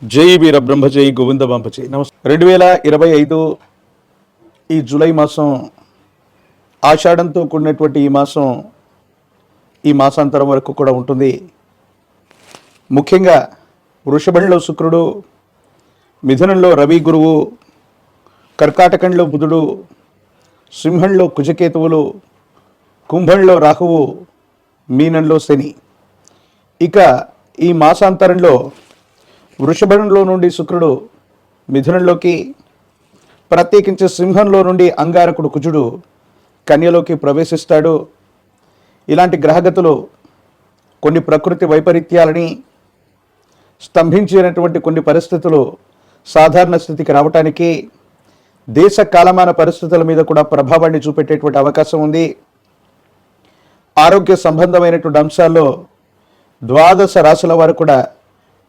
జై వీర బ్రహ్మ జై గోవింద బాంపజీ. నమస్తే. 2025 ఈ జూలై మాసం, ఆషాఢంతో కూడినటువంటి ఈ మాసాంతరం వరకు కూడా ఉంటుంది. ముఖ్యంగా వృషభంలో శుక్రుడు, మిథునంలో రవి గురువు, కర్కాటకంలో బుధుడు, సింహంలో కుజకేతువులు, కుంభంలో రాహువు, మీనంలో శని. ఇక ఈ మాసాంతరంలో వృషభంలో నుండి శుక్రుడు మిథునంలోకి, ప్రత్యేకించి సింహంలో నుండి అంగారకుడు కుజుడు కన్యలోకి ప్రవేశిస్తాడు. ఇలాంటి గ్రహగతులు కొన్ని ప్రకృతి వైపరీత్యాలని, స్తంభించినటువంటి కొన్ని పరిస్థితులు సాధారణ స్థితికి రావటానికి, దేశ కాలమాన పరిస్థితుల మీద కూడా ప్రభావాన్ని చూపెట్టేటువంటి అవకాశం ఉంది. ఆరోగ్య సంబంధమైనటువంటి అంశాల్లో 12 రాశుల వారు కూడా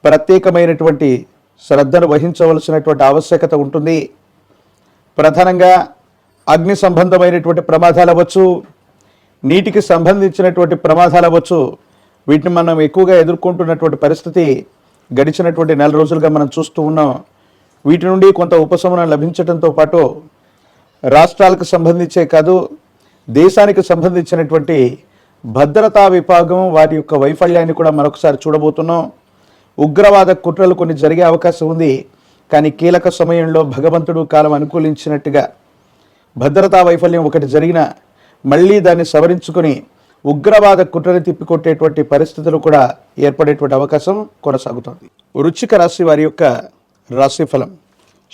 ప్రత్యేకమైనటువంటి శ్రద్ధను వహించవలసినటువంటి ఆవశ్యకత ఉంటుంది. ప్రధానంగా అగ్ని సంబంధమైనటువంటి ప్రమాదాలు అవ్వచ్చు, నీటికి సంబంధించినటువంటి ప్రమాదాలు అవ్వచ్చు. వీటిని మనం ఎక్కువగా ఎదుర్కొంటున్నటువంటి పరిస్థితి గడిచినటువంటి 4 రోజులుగా మనం చూస్తూ ఉన్నాం. వీటి నుండి కొంత ఉపశమనం లభించడంతో పాటు రాష్ట్రాలకు సంబంధించే కాదు, దేశానికి సంబంధించినటువంటి భద్రతా విభాగం వారి యొక్క వైఫల్యాన్ని కూడా మరొకసారి చూడబోతున్నాం. ఉగ్రవాద కుట్రలు కొన్ని జరిగే అవకాశం ఉంది. కానీ కీలక సమయంలో భగవంతుడు కాలం అనుకూలించినట్టుగా భద్రతా వైఫల్యం ఒకటి జరిగినా మళ్ళీ దాన్ని సవరించుకొని ఉగ్రవాద కుట్రని తిప్పికొట్టేటువంటి పరిస్థితులు కూడా ఏర్పడేటువంటి అవకాశం కొనసాగుతుంది. వృశ్చిక రాశి వారి యొక్క రాశిఫలం.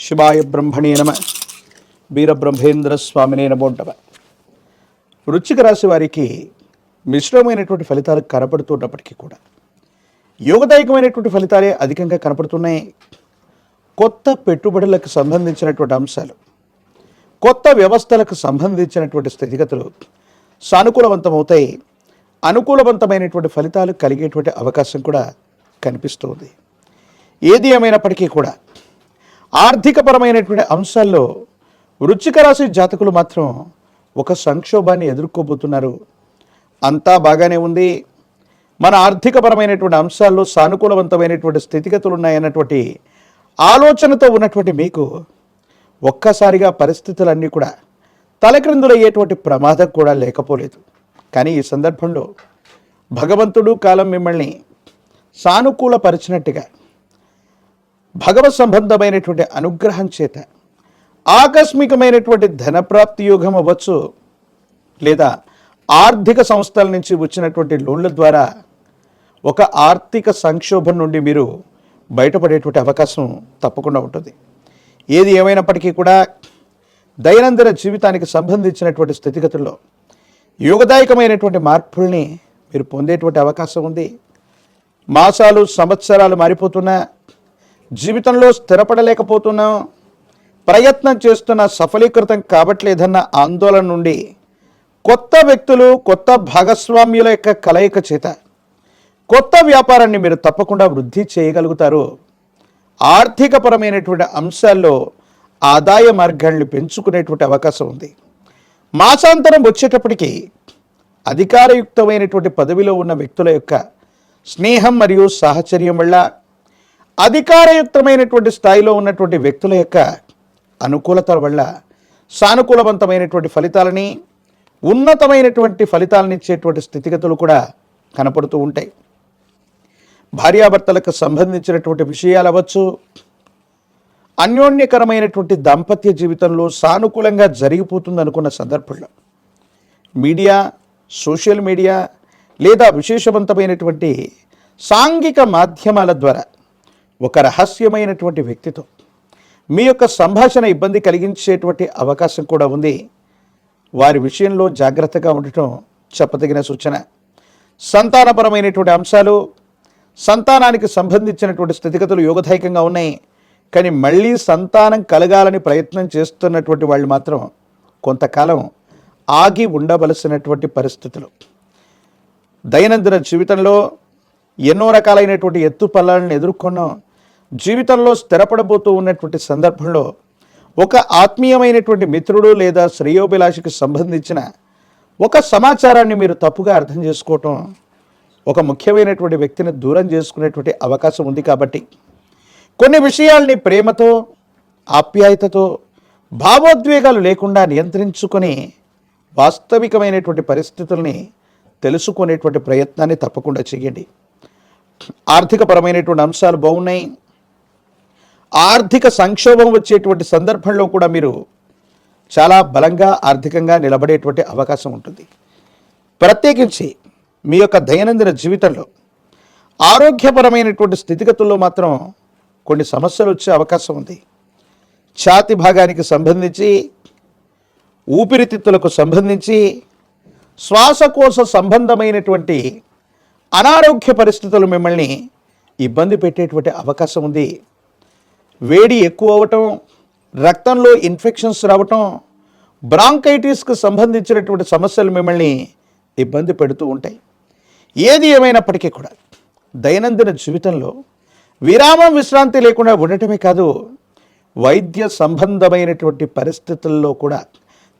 శివాయ బ్రహ్మణే నమః, వీరబ్రహ్మేంద్ర స్వామినే నమో నమః. వృశ్చిక రాశి వారికి మిశ్రమైనటువంటి ఫలితాలు కనపడుతున్నప్పటికీ కూడా యోగదాయకమైనటువంటి ఫలితాలే అధికంగా కనపడుతున్నాయి. కొత్త పెట్టుబడులకు సంబంధించినటువంటి అంశాలు, కొత్త వ్యవస్థలకు సంబంధించినటువంటి స్థితిగతులు సానుకూలవంతమవుతాయి. అనుకూలవంతమైనటువంటి ఫలితాలు కలిగేటువంటి అవకాశం కూడా కనిపిస్తుంది. ఏది ఏమైనప్పటికీ కూడా ఆర్థికపరమైనటువంటి అంశాల్లో వృశ్చిక రాశి జాతకులు మాత్రం ఒక సంక్షోభాన్ని ఎదుర్కోబోతున్నారు. అంతా బాగానే ఉంది, మన ఆర్థికపరమైనటువంటి అంశాల్లో సానుకూలవంతమైనటువంటి స్థితిగతులు ఉన్నాయన్నటువంటి ఆలోచనతో ఉన్నటువంటి మీకు ఒక్కసారిగా పరిస్థితులన్నీ కూడా తలక్రిందులయ్యేటువంటి ప్రమాదం కూడా లేకపోలేదు. కానీ ఈ సందర్భంలో భగవంతుడు కాలం మిమ్మల్ని సానుకూలపరిచినట్టుగా భగవత్ సంబంధమైనటువంటి అనుగ్రహం చేత ఆకస్మికమైనటువంటి ధనప్రాప్తి యోగం అవ్వచ్చు, లేదా ఆర్థిక సంస్థల నుంచి వచ్చినటువంటి లోన్ల ద్వారా ఒక ఆర్థిక సంక్షోభం నుండి మీరు బయటపడేటువంటి అవకాశం తప్పకుండా ఉంటుంది. ఏది ఏమైనప్పటికీ కూడా దైనందిన జీవితానికి సంబంధించినటువంటి స్థితిగతుల్లో యోగదాయకమైనటువంటి మార్పుల్ని మీరు పొందేటువంటి అవకాశం ఉంది. మాసాలు సంవత్సరాలు మారిపోతున్నా, జీవితంలో స్థిరపడలేకపోతున్నాం, ప్రయత్నం చేస్తున్న సఫలీకృతం కావట్లేదన్న ఆందోళన నుండి కొత్త వ్యక్తులు, కొత్త భాగస్వామ్యుల యొక్క కలయిక చేత కొత్త వ్యాపారాన్ని మీరు తప్పకుండా వృద్ధి చేయగలుగుతారు. ఆర్థికపరమైనటువంటి అంశాల్లో ఆదాయ మార్గాల్ని పెంచుకునేటువంటి అవకాశం ఉంది. మాసాంతరం వచ్చేటప్పటికీ అధికారయుక్తమైనటువంటి పదవిలో ఉన్న వ్యక్తుల యొక్క స్నేహం మరియు సాహచర్యం వల్ల, అధికారయుక్తమైనటువంటి స్థాయిలో ఉన్నటువంటి వ్యక్తుల యొక్క అనుకూలత వల్ల సానుకూలవంతమైనటువంటి ఫలితాలని, ఉన్నతమైనటువంటి ఫలితాలను ఇచ్చేటువంటి స్థితిగతులు కూడా కనపడుతూ ఉంటాయి. భార్యాభర్తలకు సంబంధించినటువంటి విషయాలు అవ్వచ్చు, అన్యోన్యకరమైనటువంటి దాంపత్య జీవితంలో సానుకూలంగా జరిగిపోతుంది అనుకున్న సందర్భంలో మీడియా, సోషల్ మీడియా లేదా విశేషవంతమైనటువంటి సాంఘిక మాధ్యమాల ద్వారా ఒక రహస్యమైనటువంటి వ్యక్తితో మీ యొక్క సంభాషణ ఇబ్బంది కలిగించేటువంటి అవకాశం కూడా ఉంది. వారి విషయంలో జాగ్రత్తగా ఉండటం చెప్పదగిన సూచన. సంతానపరమైనటువంటి అంశాలు, సంతానానికి సంబంధించినటువంటి స్థితిగతులు యోగదాయకంగా ఉన్నాయి. కానీ మళ్ళీ సంతానం కలగాలని ప్రయత్నం చేస్తున్నటువంటి వాళ్ళు మాత్రం కొంతకాలం ఆగి ఉండవలసినటువంటి పరిస్థితులు. దైనందిన జీవితంలో ఎన్నో రకాలైనటువంటి ఎత్తుపల్లాలను ఎదుర్కొన్నాం. జీవితంలో స్థిరపడబోతూ ఉన్నటువంటి సందర్భంలో ఒక ఆత్మీయమైనటువంటి మిత్రుడు లేదా శ్రేయోభిలాషికి సంబంధించిన ఒక సమాచారాన్ని మీరు తప్పుగా అర్థం చేసుకోవటం, ఒక ముఖ్యమైనటువంటి వ్యక్తిని దూరం చేసుకునేటువంటి అవకాశం ఉంది. కాబట్టి కొన్ని విషయాల్ని ప్రేమతో, ఆప్యాయతతో, భావోద్వేగాలు లేకుండా నియంత్రించుకొని వాస్తవికమైనటువంటి పరిస్థితుల్ని తెలుసుకునేటువంటి ప్రయత్నాన్ని తప్పకుండా చేయండి. ఆర్థికపరమైనటువంటి అంశాలు బాగున్నాయి. ఆర్థిక సంక్షోభం వచ్చేటువంటి సందర్భంలో కూడా మీరు చాలా బలంగా ఆర్థికంగా నిలబడేటువంటి అవకాశం ఉంటుంది. ప్రత్యేకించి మీ యొక్క దైనందిన జీవితంలో ఆరోగ్యపరమైనటువంటి స్థితిగతుల్లో మాత్రం కొన్ని సమస్యలు వచ్చే అవకాశం ఉంది. ఛాతి భాగానికి సంబంధించి, ఊపిరితిత్తులకు సంబంధించి, శ్వాసకోశ సంబంధమైనటువంటి అనారోగ్య పరిస్థితులు మిమ్మల్ని ఇబ్బంది పెట్టేటువంటి అవకాశం ఉంది. వేడి ఎక్కువ అవ్వటం, రక్తంలో ఇన్ఫెక్షన్స్ రావటం, బ్రాంకైటిస్కి సంబంధించినటువంటి సమస్యలు మిమ్మల్ని ఇబ్బంది పెడుతూ ఉంటాయి. ఏది ఏమైనప్పటికీ కూడా దైనందిన జీవితంలో విరామం, విశ్రాంతి లేకుండా ఉండటమే కాదు, వైద్య సంబంధమైనటువంటి పరిస్థితుల్లో కూడా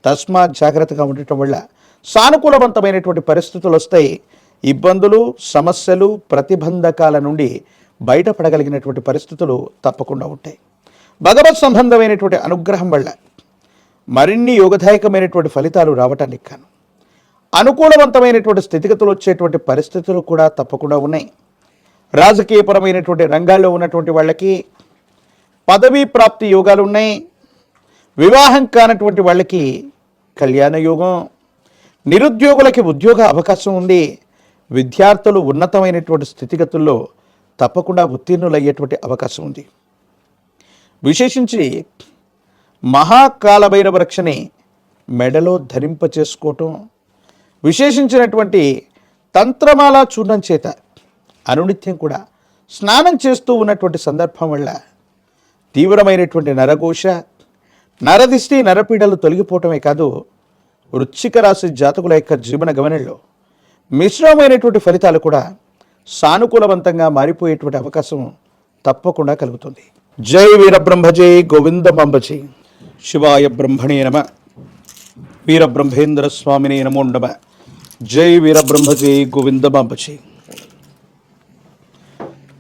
తస్మాత్ జాగ్రత్తగా ఉండటం వల్ల సానుకూలవంతమైనటువంటి పరిస్థితులు వస్తాయి. ఇబ్బందులు, సమస్యలు, ప్రతిబంధకాల నుండి బయటపడగలిగినటువంటి పరిస్థితులు తప్పకుండా ఉంటాయి. భగవత్ సంబంధమైనటువంటి అనుగ్రహం వల్ల మరిన్ని యోగదాయకమైనటువంటి ఫలితాలు రావటానికి కాను అనుకూలవంతమైనటువంటి స్థితిగతులు వచ్చేటువంటి పరిస్థితులు కూడా తప్పకుండా ఉన్నాయి. రాజకీయపరమైనటువంటి రంగాల్లో ఉన్నటువంటి వాళ్ళకి పదవీ ప్రాప్తి యోగాలు ఉన్నాయి. వివాహం కానటువంటి వాళ్ళకి కళ్యాణ యోగం, నిరుద్యోగులకి ఉద్యోగ అవకాశం ఉంది. విద్యార్థులు ఉన్నతమైనటువంటి స్థితిగతుల్లో తప్పకుండా ఉత్తీర్ణులయ్యేటువంటి అవకాశం ఉంది. విశేషించి మహాకాలభైరవ రక్షని మెడలో ధరింప చేసుకోవటం, విశేషించినటువంటి తంత్రమాల చూర్ణం చేత అనునిత్యం కూడా స్నానం చేస్తూ ఉన్నటువంటి సందర్భం వల్ల తీవ్రమైనటువంటి నరఘోష, నరదిష్టి, నరపీడలు తొలగిపోవటమే కాదు, వృశ్చిక రాశి జాతకుల యొక్క జీవన గమనంలో మిశ్రమైనటువంటి ఫలితాలు కూడా సానుకూలవంతంగా మారిపోయేటువంటి అవకాశం తప్పకుండా కలుగుతుంది. జై వీరబ్రహ్మ జై గోవిందమాంబజీ. శివాయ బ్రహ్మణే నమ. వీరబ్రహ్మేంద్ర స్వామినే నమో నమ. జై వీరబ్రహ్మ జై గోవిందమాంబజీ.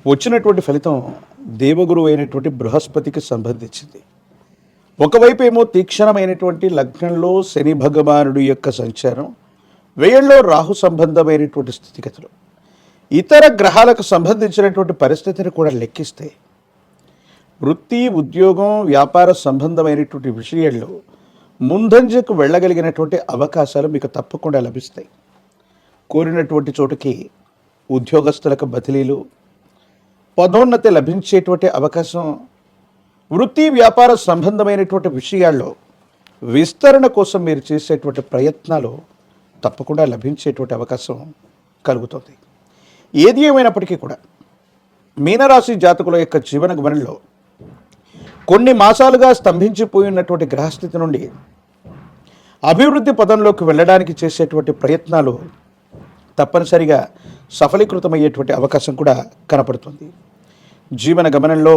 వచ్చినటువంటి ఫలితం దేవగురువు అయినటువంటి బృహస్పతికి సంబంధించింది. ఒకవైపు ఏమో తీక్షణమైనటువంటి లగ్నంలో శని భగవానుడి యొక్క సంచారం, వ్యయంలో రాహు సంబంధమైనటువంటి స్థితిగతులు, ఇతర గ్రహాలకు సంబంధించినటువంటి పరిస్థితిని కూడా లెక్కిస్తే వృత్తి, ఉద్యోగం, వ్యాపార సంబంధమైనటువంటి విషయాల్లో ముందంజకు వెళ్ళగలిగినటువంటి అవకాశాలు మీకు తప్పకుండా లభిస్తాయి. కోరినటువంటి చోటుకి ఉద్యోగస్తులకు బదిలీలు, పదోన్నతి లభించేటువంటి అవకాశం, వృత్తి, వ్యాపార సంబంధమైనటువంటి విషయాల్లో విస్తరణ కోసం మీరు చేసేటువంటి ప్రయత్నాలు తప్పకుండా లభించేటువంటి అవకాశం కలుగుతుంది. ఏది ఏమైనప్పటికీ కూడా మీనరాశి జాతకుల యొక్క జీవన గమనంలో కొన్ని మాసాలుగా స్తంభించిపోయినటువంటి గ్రహస్థితి నుండి అభివృద్ధి పదంలోకి వెళ్ళడానికి చేసేటువంటి ప్రయత్నాలు తప్పనిసరిగా సఫలీకృతమయ్యేటువంటి అవకాశం కూడా కనపడుతుంది. జీవన గమనంలో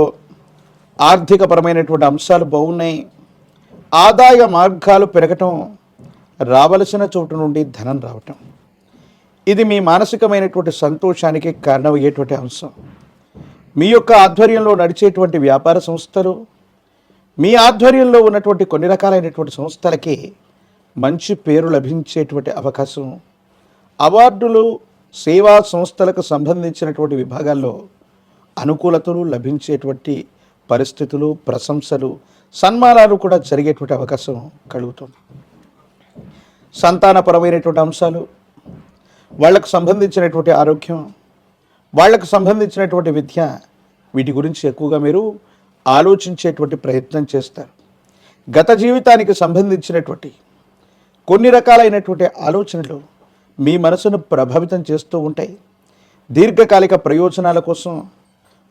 ఆర్థికపరమైనటువంటి అంశాలు బాగున్నాయి. ఆదాయ మార్గాలు పెరగటం, రావలసిన చోటు నుండి ధనం రావటం, ఇది మీ మానసికమైనటువంటి సంతోషానికి కారణమయ్యేటువంటి అంశం. మీ యొక్క ఆధ్వర్యంలో నడిచేటువంటి వ్యాపార సంస్థలు, మీ ఆధ్వర్యంలో ఉన్నటువంటి కొన్ని రకాలైనటువంటి సంస్థలకి మంచి పేరు లభించేటువంటి అవకాశం, అవార్డులు, సేవా సంస్థలకు సంబంధించినటువంటి విభాగాల్లో అనుకూలతలు లభించేటువంటి పరిస్థితులు, ప్రశంసలు, సన్మానాలు కూడా జరిగేటువంటి అవకాశం కలుగుతుంది. సంతానపరమైనటువంటి అంశాలు, వాళ్లకు సంబంధించినటువంటి ఆరోగ్యం, వాళ్లకు సంబంధించినటువంటి విద్య, వీటి గురించి ఎక్కువగా మీరు ఆలోచించేటువంటి ప్రయత్నం చేస్తారు. గత జీవితానికి సంబంధించినటువంటి కొన్ని రకాలైనటువంటి ఆలోచనలు మీ మనసును ప్రభావితం చేస్తూ ఉంటాయి. దీర్ఘకాలిక ప్రయోజనాల కోసం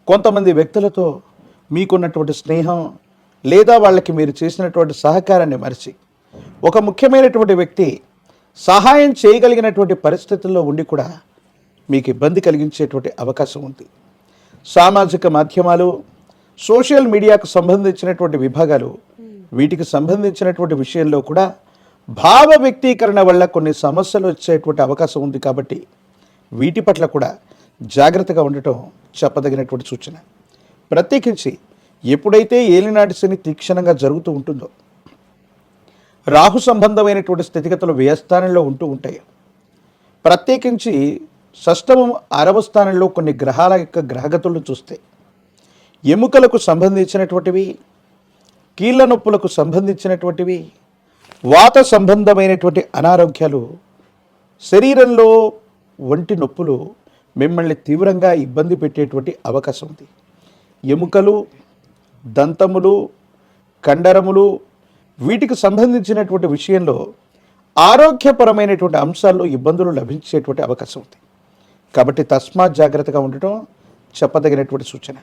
కొంతమంది వ్యక్తులతో మీకున్నటువంటి స్నేహం లేదా వాళ్ళకి మీరు చేసినటువంటి సహకారాన్ని మరిచి ఒక ముఖ్యమైనటువంటి వ్యక్తి సహాయం చేయగలిగినటువంటి పరిస్థితుల్లో ఉండి కూడా మీకు ఇబ్బంది కలిగించేటువంటి అవకాశం ఉంది. సామాజిక మాధ్యమాలు, సోషల్ మీడియాకు సంబంధించినటువంటి విభాగాలు, వీటికి సంబంధించినటువంటి విషయంలో కూడా భావ వ్యక్తీకరణ వల్ల కొన్ని సమస్యలు వచ్చేటువంటి అవకాశం ఉంది. కాబట్టి వీటి పట్ల కూడా జాగ్రత్తగా ఉండటం చెప్పదగినటువంటి సూచన. ప్రత్యేకించి ఎప్పుడైతే ఏలినాటి శని తీక్షణంగా జరుగుతూ ఉంటుందో, రాహు సంబంధమైనటువంటి స్థితిగతులు వ్యయస్థానంలో ఉంటూ ఉంటాయి. ప్రత్యేకించి షష్టమం 6వ స్థానంలో కొన్ని గ్రహాల యొక్క గ్రహగతులను చూస్తే ఎముకలకు సంబంధించినటువంటివి, కీళ్ళ నొప్పులకు సంబంధించినటువంటివి, వాత సంబంధమైనటువంటి అనారోగ్యాలు, శరీరంలో ఒంటి నొప్పులు మిమ్మల్ని తీవ్రంగా ఇబ్బంది పెట్టేటువంటి అవకాశం ఉంది. ఎముకలు, దంతములు, కండరములు వీటికి సంబంధించినటువంటి విషయంలో ఆరోగ్యపరమైనటువంటి అంశాల్లో ఇబ్బందులు లభించేటువంటి అవకాశం ఉంది. కాబట్టి తస్మాత్ జాగ్రత్తగా ఉండటం చెప్పదగినటువంటి సూచన.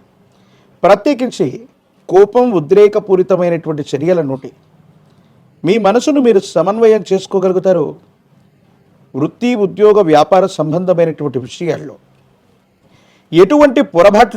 ప్రత్యేకించి కోపం, ఉద్రేకపూరితమైనటువంటి చర్యల నుండి మీ మనసును మీరు సమన్వయం చేసుకోగలుగుతారు. వృత్తి, ఉద్యోగ, వ్యాపార సంబంధమైనటువంటి విషయాల్లో ఎటువంటి పొరపాట్లు